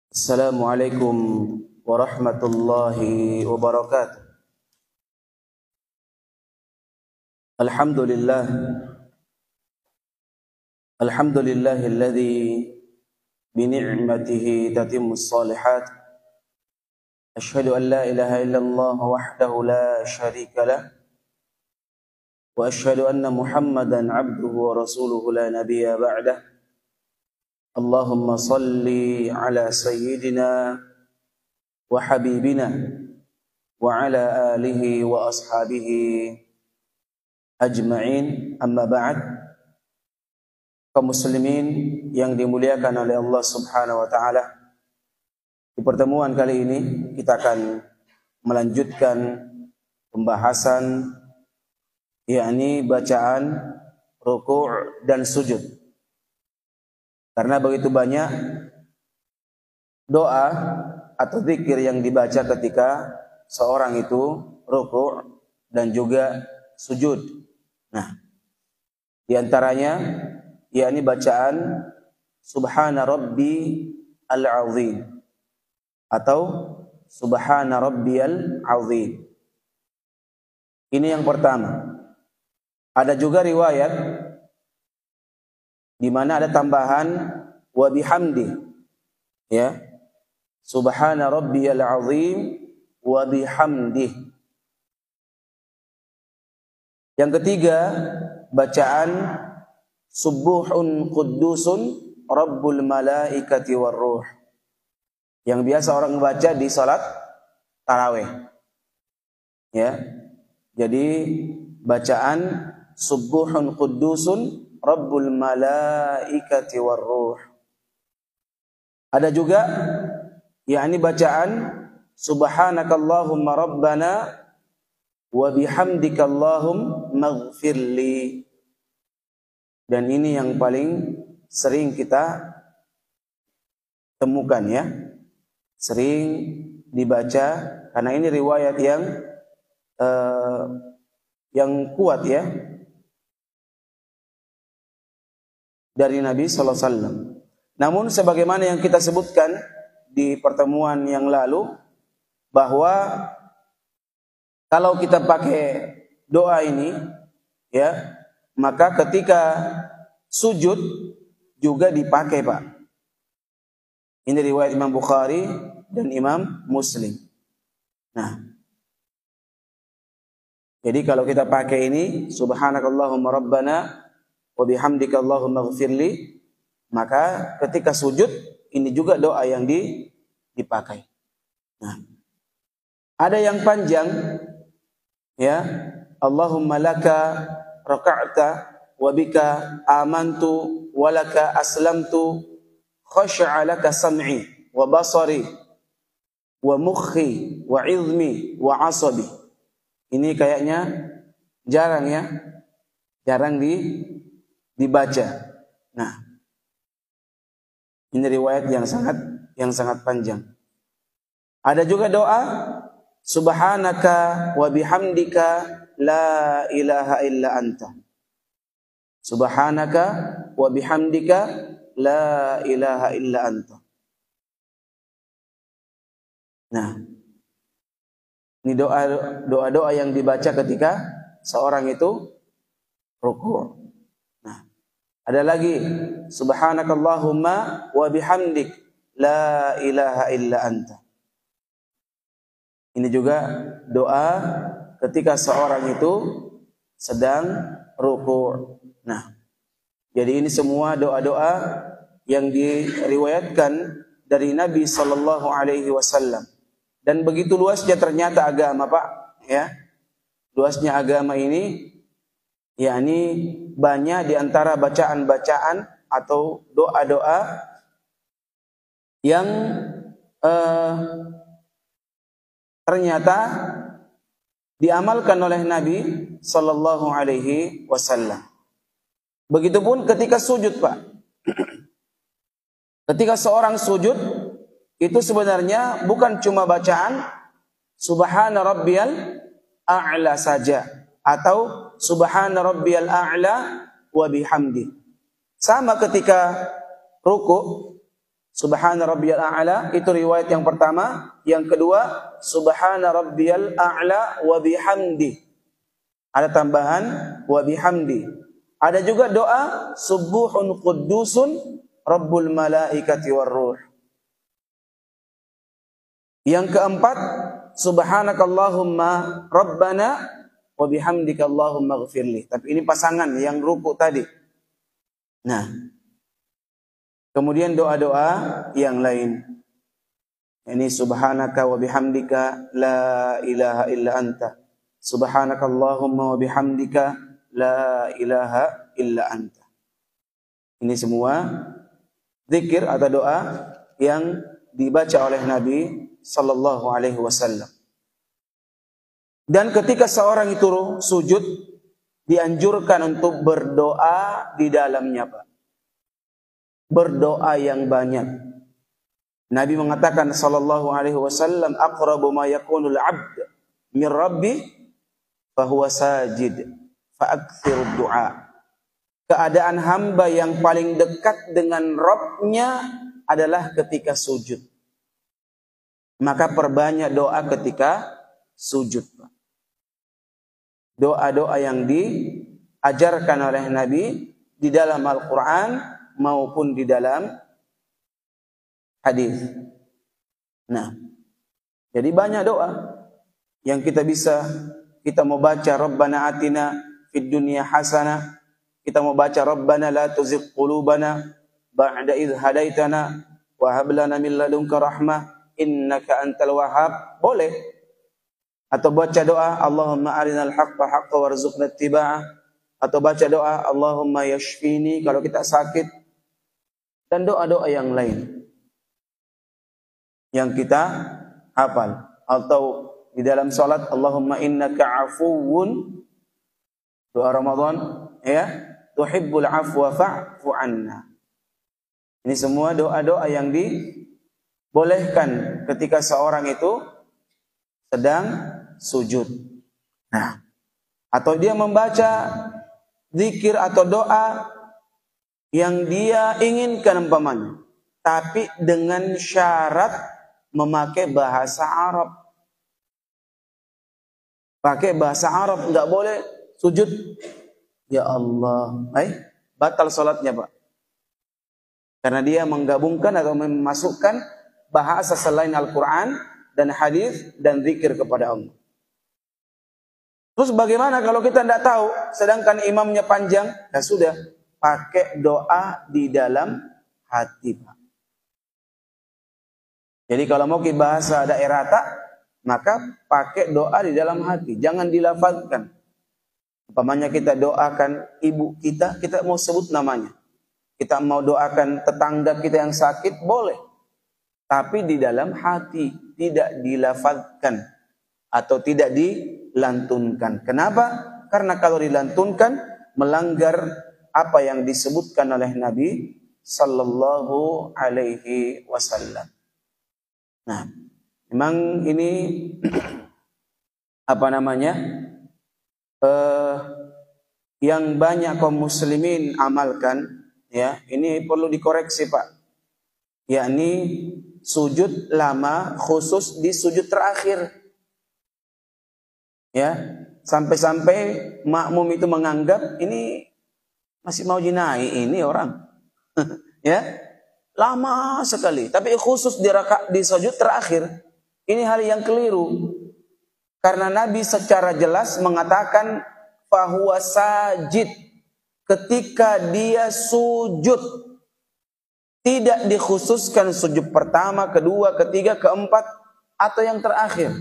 Assalamualaikum warahmatullahi wabarakatuh. Alhamdulillah. Alhamdulillahilladzi bi ni'matihi tatimmus shalihat. Asyhadu an la ilaha illallah wahdahu la syarika lah. Wa asyhadu anna Muhammadan 'abduhu wa rasuluhu la nabiyya ba'dah. Allahumma salli ala sayyidina wa habibina wa ala alihi wa ashabihi ajma'in, amma ba'd. Kaum muslimin yang dimuliakan oleh Allah Subhanahu wa taala, di pertemuan kali ini kita akan melanjutkan pembahasan yakni bacaan ruku' dan sujud. Karena begitu banyak doa atau zikir yang dibaca ketika seorang itu ruku' dan juga sujud. Nah, di antaranya yakni bacaan Subhana Rabbi al-Azim atau Subhana Rabbiyal Azim. Ini yang pertama. Ada juga riwayat di mana ada tambahan wa bihamdi, ya, Subhana Rabbiyal Azim wa bihamdi. Yang ketiga, bacaan Subuhun Quddusun Rabbul Malaikati war Ruh, yang biasa orang baca di salat tarawih, ya. Jadi bacaan Subuhun Quddusun Rabbul Malaikati war Ruh. Ada juga yakni bacaan Subhanakallahumma Rabbana wa bihamdika Allahumma ighfirli. Dan ini yang paling sering kita temukan, ya. Sering dibaca karena ini riwayat yang kuat, ya, dari Nabi sallallahu alaihi wasallam. Namun sebagaimana yang kita sebutkan di pertemuan yang lalu, bahwa kalau kita pakai doa ini, ya, maka ketika sujud juga dipakai, Pak. Ini riwayat Imam Bukhari dan Imam Muslim. Nah, jadi kalau kita pakai ini Subhanakallahumma Rabbana wa bihamdika Allahumma ighfirli, maka ketika sujud ini juga doa yang dipakai. Nah, ada yang panjang, ya, Allahumma laka raka'ta wa bika amantu wa laka aslamtu khasha'a laka sam'i wa basari wa mukhi wa izmi wa asabi. Ini kayaknya jarang, ya, jarang dibaca. Nah, ini riwayat yang sangat panjang. Ada juga doa Subhanaka wa bihamdika la ilaha illa anta. Subhanaka wa bihamdika la ilaha illa anta. Nah, ini doa-doa yang dibaca ketika seorang itu ruku'. Nah, ada lagi Subhanakallahumma wa bihamdik la ilaha illa anta. Ini juga doa ketika seorang itu sedang ruku'. Nah, jadi ini semua doa-doa yang diriwayatkan dari Nabi sallallahu alaihi wasallam. Dan begitu luasnya ternyata agama, Pak, ya. Luasnya agama ini yakni banyak di antara bacaan-bacaan atau doa-doa yang ternyata diamalkan oleh Nabi sallallahu alaihi wasallam. Begitupun ketika sujud, Pak. Ketika seorang sujud itu sebenarnya bukan cuma bacaan Subhana Rabbiyal A'la saja atau Subhana Rabbiyal A'la wa bihamdi. Sama ketika ruku, Subhana rabbiyal a'la, itu riwayat yang pertama. Yang kedua, subhana rabbiyal a'la wa bihamdi. Ada tambahan wa bihamdi. Ada juga doa subuhun quddusun rabbul malaikati war ruh. Yang keempat, subhanakallahumma rabbana wa bihamdika allahumma ighfirli. Tapi ini pasangan yang ruku tadi. Nah, kemudian doa-doa yang lain. Ini subhanaka wa bihamdika la ilaha illa anta. Subhanakallahumma wa bihamdika la ilaha illa anta. Ini semua zikir atau doa yang dibaca oleh Nabi sallallahu alaihi wasallam. Dan ketika seorang itu sujud, dianjurkan untuk berdoa di dalamnya, Pak. Berdoa yang banyak. Nabi mengatakan sallallahu alaihi wasallam, aqrabu ma yakunul 'abd min rabbi fa huwa sajid fa aktsirud du'a. Keadaan hamba yang paling dekat dengan Rabb-nya adalah ketika sujud. Maka perbanyak doa ketika sujud. Doa-doa yang diajarkan oleh Nabi di dalam Al-Quran maupun di dalam hadis. Nah, jadi banyak doa yang kita mau baca. Rabbana atina fid dunya hasanah. Kita mau baca Rabbana la tuzigh qulubana ba'da idh hadaitana wa hab lana min ladunka rahmah innaka antal wahhab. Boleh. Atau baca doa Allahumma arinal haqqa haqqa warzuqna ittiba'ah. Atau baca doa Allahumma yashfini kalau kita sakit. Dan doa-doa yang lain yang kita hafal. Atau di dalam salat Allahumma innaka afuwun, doa Ramadan, ya, tuhibbul afwa fa'fu anna. Ini semua doa-doa yang dibolehkan ketika seorang itu sedang sujud. Nah, atau dia membaca zikir atau doa yang dia inginkan umpamanya, tapi dengan syarat memakai bahasa Arab. Pakai bahasa Arab, enggak boleh sujud ya Allah, batal salatnya, Pak. Karena dia menggabungkan atau memasukkan bahasa selain Al-Quran dan hadis dan zikir kepada Allah. Terus bagaimana kalau kita tidak tahu, sedangkan imamnya panjang? Ya sudah, pakai doa di dalam hati, Pak. Jadi kalau mau ke bahasa daerah tak, maka pakai doa di dalam hati, jangan dilafazkan. Umpamanya kita doakan ibu kita, kita mau sebut namanya. Kita mau doakan tetangga kita yang sakit, boleh. Tapi di dalam hati, tidak dilafazkan atau tidak dilantunkan. Kenapa? Karena kalau dilantunkan melanggar apa yang disebutkan oleh Nabi sallallahu alaihi wasallam. Nah, memang ini yang banyak kaum muslimin amalkan, ya, ini perlu dikoreksi, Pak. Yakni sujud lama khusus di sujud terakhir. Ya, sampai-sampai makmum itu menganggap ini masih mau jinai ini orang. Ya, lama sekali. Tapi khusus di sujud terakhir. Ini hal yang keliru. Karena Nabi secara jelas mengatakan fahuwa sajid, ketika dia sujud. Tidak dikhususkan sujud pertama, kedua, ketiga, keempat, atau yang terakhir.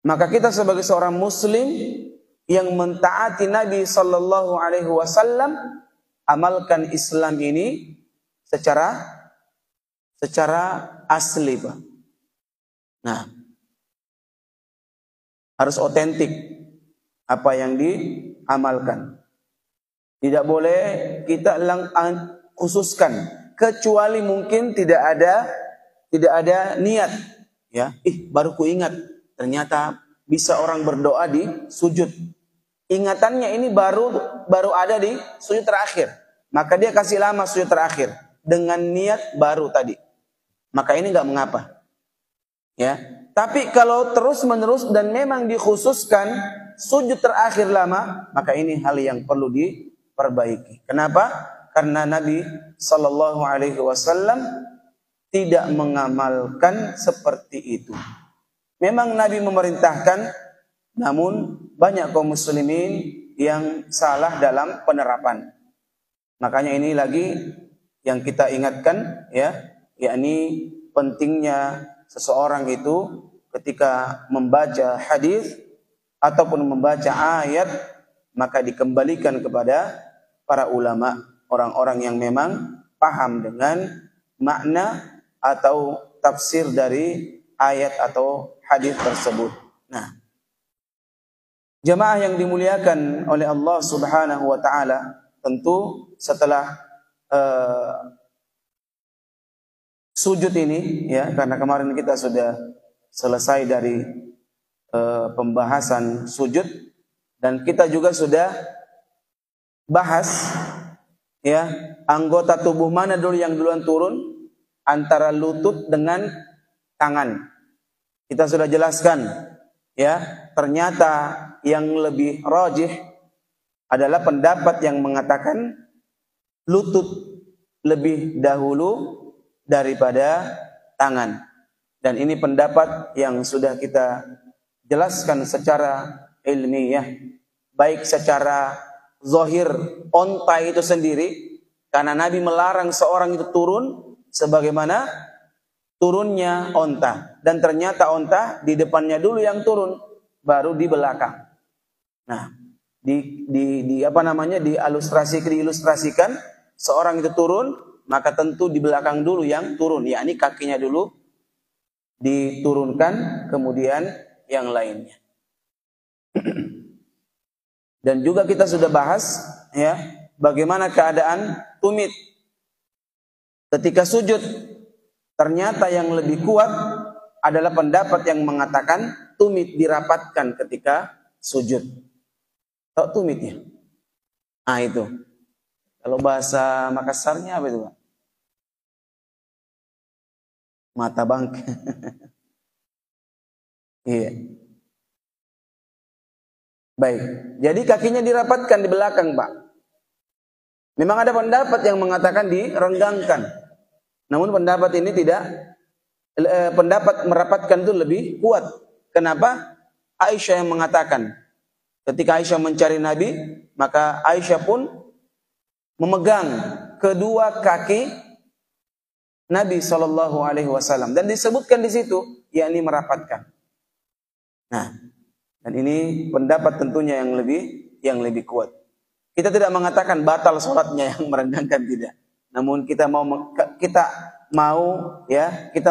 Maka kita sebagai seorang muslim yang mentaati Nabi sallallahu alaihi wasallam, amalkan Islam ini secara asli, Pak. Nah, harus otentik apa yang diamalkan. Tidak boleh kita khususkan, kecuali mungkin tidak ada niat, ya. Baru ku ingat ternyata bisa orang berdoa di sujud. Ingatannya ini baru ada di sujud terakhir. Maka dia kasih lama sujud terakhir. dengan niat baru tadi, maka ini nggak mengapa. Ya, tapi kalau terus menerus dan memang dikhususkan sujud terakhir lama, maka ini hal yang perlu diperbaiki. Kenapa? Karena Nabi Sallallahu Alaihi Wasallam tidak mengamalkan seperti itu. Memang Nabi memerintahkan, namun banyak kaum muslimin yang salah dalam penerapan. Makanya ini lagi yang kita ingatkan, ya, yakni pentingnya seseorang itu ketika membaca hadis ataupun membaca ayat, maka dikembalikan kepada para ulama, orang-orang yang memang paham dengan makna atau tafsir dari ayat atau hadis tersebut. Nah, jemaah yang dimuliakan oleh Allah Subhanahu wa taala, tentu setelah sujud ini, ya, karena kemarin kita sudah selesai dari pembahasan sujud dan kita juga sudah bahas, ya, anggota tubuh mana dulu yang duluan turun antara lutut dengan tangan. Kita sudah jelaskan, ya, ternyata yang lebih rajih adalah pendapat yang mengatakan lutut lebih dahulu daripada tangan. Dan ini pendapat yang sudah kita jelaskan secara ilmiah, baik secara zahir onta itu sendiri, karena Nabi melarang seorang itu turun sebagaimana turunnya onta, dan ternyata onta di depannya dulu yang turun, baru di belakang. Nah, diilustrasikan seorang itu turun, maka tentu di belakang dulu yang turun, yakni kakinya dulu diturunkan, kemudian yang lainnya. Dan juga kita sudah bahas, ya, bagaimana keadaan tumit ketika sujud. Ternyata yang lebih kuat adalah pendapat yang mengatakan tumit dirapatkan ketika sujud. Tahu tumitnya? Ah, itu. Kalau bahasa Makassarnya apa itu, Pak? Mata bangke. Iya. Baik. Jadi kakinya dirapatkan di belakang, Pak. Memang ada pendapat yang mengatakan direnggangkan. Namun pendapat ini tidak, pendapat merapatkan itu lebih kuat. Kenapa? Aisyah yang mengatakan, ketika Aisyah mencari Nabi, maka Aisyah pun memegang kedua kaki Nabi Shallallahu Alaihi Wasallam, dan disebutkan di situ, yakni merapatkan. Nah, dan ini pendapat tentunya yang lebih kuat. Kita tidak mengatakan batal sholatnya yang merenggangkan, tidak. Namun kita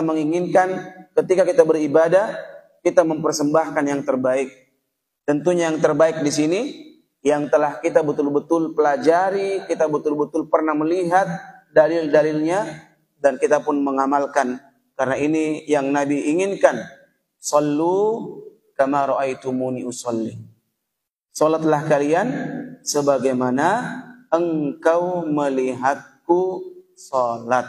menginginkan ketika kita beribadah, kita mempersembahkan yang terbaik. Tentunya yang terbaik di sini yang telah kita betul-betul pelajari, kita betul-betul pernah melihat dalil-dalilnya, dan kita pun mengamalkan. Karena ini yang Nabi inginkan. Sallu kama ra'aitumuni usolli. Salatlah kalian sebagaimana engkau melihatku salat.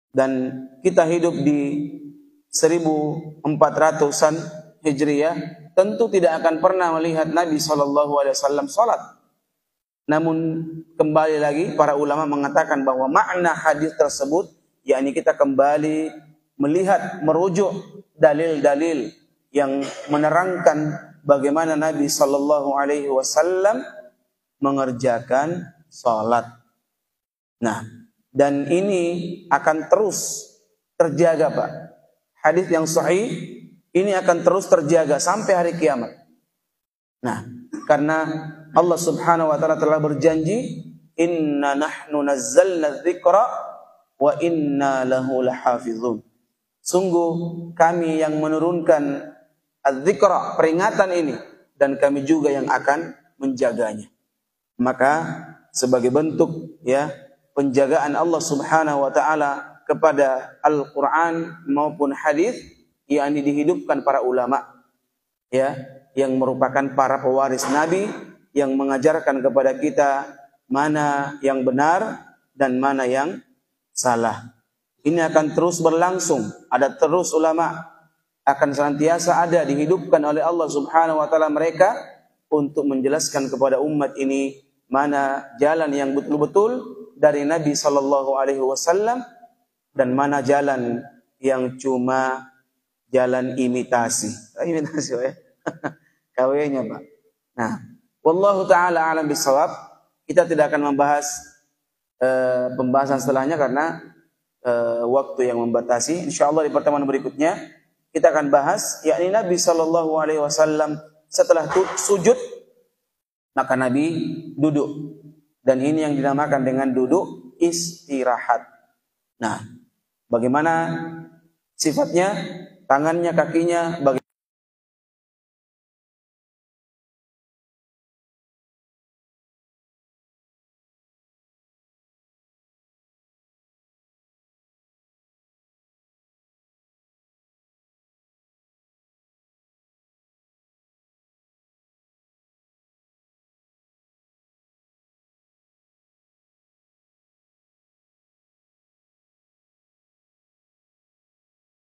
Dan kita hidup di 1400-an Hijriah, tentu tidak akan pernah melihat Nabi SAW salat. Namun kembali lagi para ulama mengatakan bahwa makna hadis tersebut, yakni kita kembali melihat, merujuk dalil-dalil yang menerangkan bagaimana Nabi SAW mengerjakan salat. Nah, dan ini akan terus terjaga, Pak. Hadis yang sahih ini akan terus terjaga sampai hari kiamat. Nah, karena Allah Subhanahu wa taala telah berjanji, "Inna nahnu nazzalna dzikra wa inna lahu lahafizun." Sungguh kami yang menurunkan az-dzikra, peringatan ini, dan kami juga yang akan menjaganya. Maka sebagai bentuk, ya, penjagaan Allah Subhanahu wa taala kepada Al-Qur'an maupun hadis, yakni dihidupkan para ulama, ya, yang merupakan para pewaris Nabi, yang mengajarkan kepada kita mana yang benar dan mana yang salah. Ini akan terus berlangsung. Ada terus ulama akan senantiasa ada dihidupkan oleh Allah Subhanahu wa taala mereka untuk menjelaskan kepada umat ini mana jalan yang betul-betul dari Nabi sallallahu alaihi wasallam dan mana jalan yang cuma jalan imitasi. Imitasi ya. KW-nya, Pak. Nah, wallahu taala alam bisawab. Kita tidak akan membahas pembahasan setelahnya karena waktu yang membatasi. Insyaallah di pertemuan berikutnya kita akan bahas yakni Nabi sallallahu alaihi wasallam setelah sujud maka Nabi duduk. Dan ini yang dinamakan dengan duduk istirahat. Nah, bagaimana sifatnya? Tangannya, kakinya, bagaimana